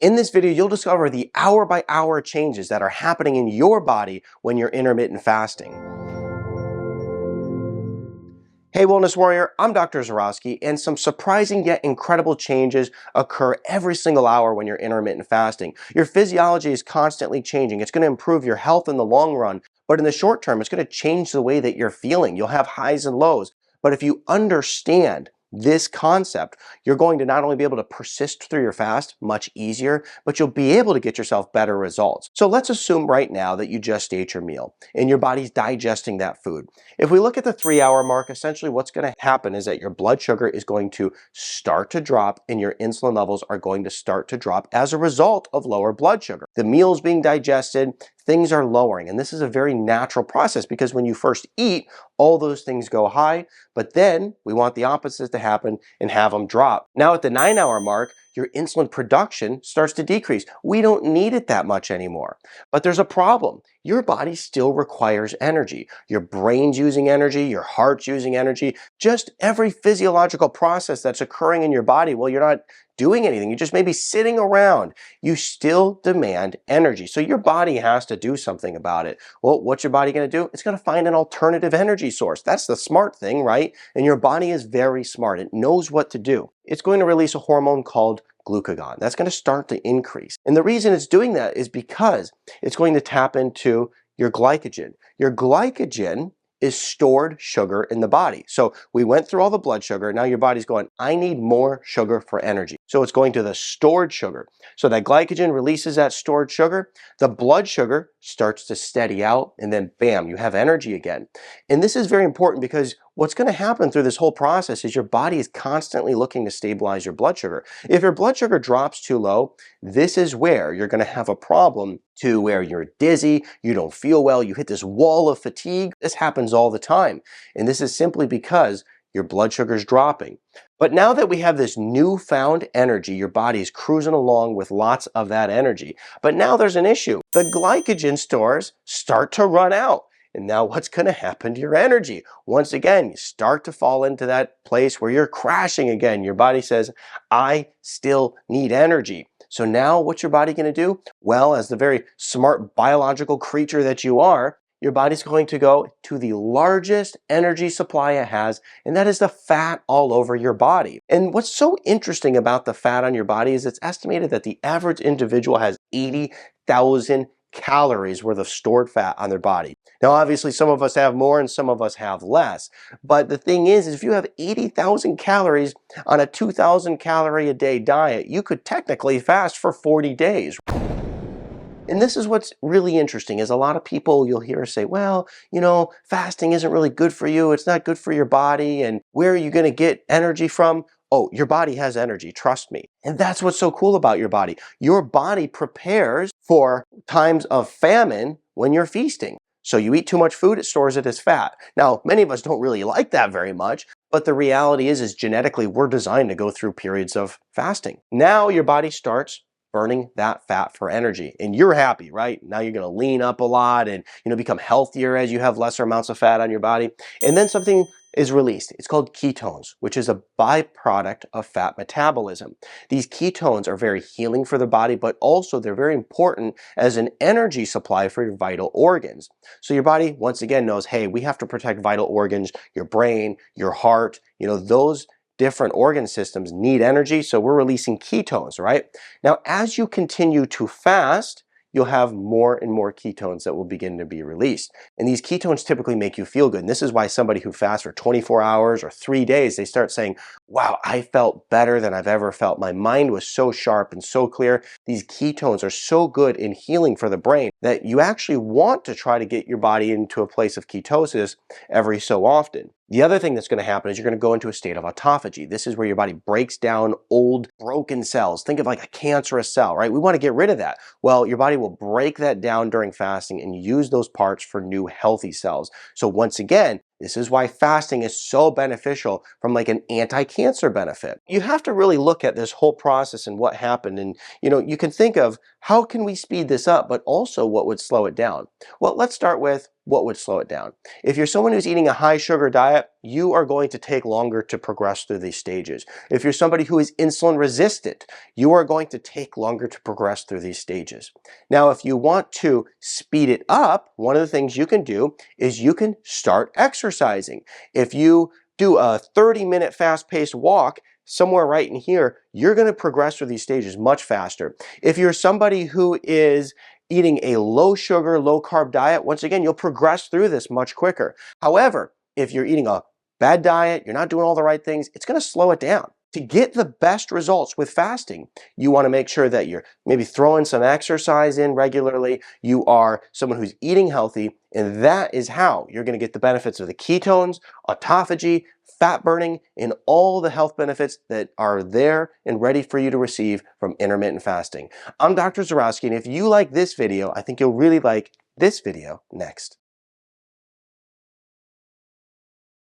In this video, you'll discover the hour-by-hour changes that are happening in your body when you're intermittent fasting. Hey Wellness Warrior, I'm Dr. Zyrowski, and some surprising yet incredible changes occur every single hour when you're intermittent fasting. Your physiology is constantly changing. It's going to improve your health in the long run, but in the short term, it's going to change the way that you're feeling. You'll have highs and lows. But if you understand this concept, you're going to not only be able to persist through your fast much easier, but you'll be able to get yourself better results. So let's assume right now that you just ate your meal and your body's digesting that food. If we look at the 3-hour mark, essentially what's going to happen is that your blood sugar is going to start to drop and your insulin levels are going to start to drop as a result of lower blood sugar. The meal's being digested, things are lowering, and this is a very natural process because when you first eat, all those things go high, but then we want the opposite to happen and have them drop. Now at the 9-hour mark, your insulin production starts to decrease. We don't need it that much anymore. But there's a problem. Your body still requires energy. Your brain's using energy, your heart's using energy, just every physiological process that's occurring in your body while you're not doing anything. You just may be sitting around. You still demand energy. So your body has to do something about it. Well, what's your body going to do? It's going to find an alternative energy source. That's the smart thing, right? And your body is very smart. It knows what to do. It's going to release a hormone called glucagon. That's going to start to increase. And the reason it's doing that is because it's going to tap into your glycogen. Your glycogen is stored sugar in the body. So we went through all the blood sugar. Now your body's going, I need more sugar for energy. So it's going to the stored sugar. So that glycogen releases that stored sugar. The blood sugar starts to steady out and then bam, you have energy again. And this is very important because what's going to happen through this whole process is your body is constantly looking to stabilize your blood sugar. If your blood sugar drops too low, this is where you're going to have a problem to where you're dizzy, you don't feel well, you hit this wall of fatigue. This happens all the time. And this is simply because your blood sugar is dropping. But now that we have this newfound energy, your body is cruising along with lots of that energy. But now there's an issue. The glycogen stores start to run out. And now what's going to happen to your energy? Once again, you start to fall into that place where you're crashing again. Your body says, I still need energy. So now what's your body going to do? Well, as the very smart biological creature that you are, your body's going to go to the largest energy supply it has, and that is the fat all over your body. And what's so interesting about the fat on your body is it's estimated that the average individual has 80,000 calories worth of stored fat on their body. Now, obviously, some of us have more and some of us have less. But the thing is if you have 80,000 calories on a 2,000 calorie a day diet, you could technically fast for 40 days. And this is what's really interesting is a lot of people you'll hear say, well, you know, fasting isn't really good for you. It's not good for your body. And where are you going to get energy from? Oh, your body has energy, trust me. And that's what's so cool about your body. Your body prepares for times of famine when you're feasting. So you eat too much food, it stores it as fat. Now, many of us don't really like that very much, but the reality is genetically we're designed to go through periods of fasting. Now your body starts burning that fat for energy and you're happy, right? Now you're going to lean up a lot and become healthier as you have lesser amounts of fat on your body. And then something is released. It's called ketones, which is a byproduct of fat metabolism. These ketones are very healing for the body, but also they're very important as an energy supply for your vital organs. So your body, once again, knows, hey, we have to protect vital organs, your brain, your heart, those different organ systems need energy, so we're releasing ketones, right? Now, as you continue to fast, you'll have more and more ketones that will begin to be released. And these ketones typically make you feel good. And this is why somebody who fasts for 24 hours or 3 days, they start saying, wow, I felt better than I've ever felt. My mind was so sharp and so clear. These ketones are so good in healing for the brain that you actually want to try to get your body into a place of ketosis every so often. The other thing that's going to happen is you're going to go into a state of autophagy. This is where your body breaks down old broken cells. Think of like a cancerous cell, right? We want to get rid of that. Well, your body will break that down during fasting and use those parts for new healthy cells. So once again, This is why fasting is so beneficial from like an anti-cancer benefit. You have to really look at this whole process and what happened, and you can think of how can we speed this up, but also what would slow it down. Well, let's start with what would slow it down. If you're someone who's eating a high sugar diet, you are going to take longer to progress through these stages. If you're somebody who is insulin resistant, you are going to take longer to progress through these stages. Now, if you want to speed it up, one of the things you can do is you can start exercising. If you do a 30-minute fast-paced walk, somewhere right in here, you're going to progress through these stages much faster. If you're somebody who is eating a low sugar, low carb diet, once again, you'll progress through this much quicker. However, if you're eating a bad diet, you're not doing all the right things, it's going to slow it down. To get the best results with fasting, you want to make sure that you're maybe throwing some exercise in regularly, you are someone who's eating healthy, and that is how you're going to get the benefits of the ketones, autophagy, fat burning, and all the health benefits that are there and ready for you to receive from intermittent fasting. I'm Dr. Zyrowski, and if you like this video, I think you'll really like this video next.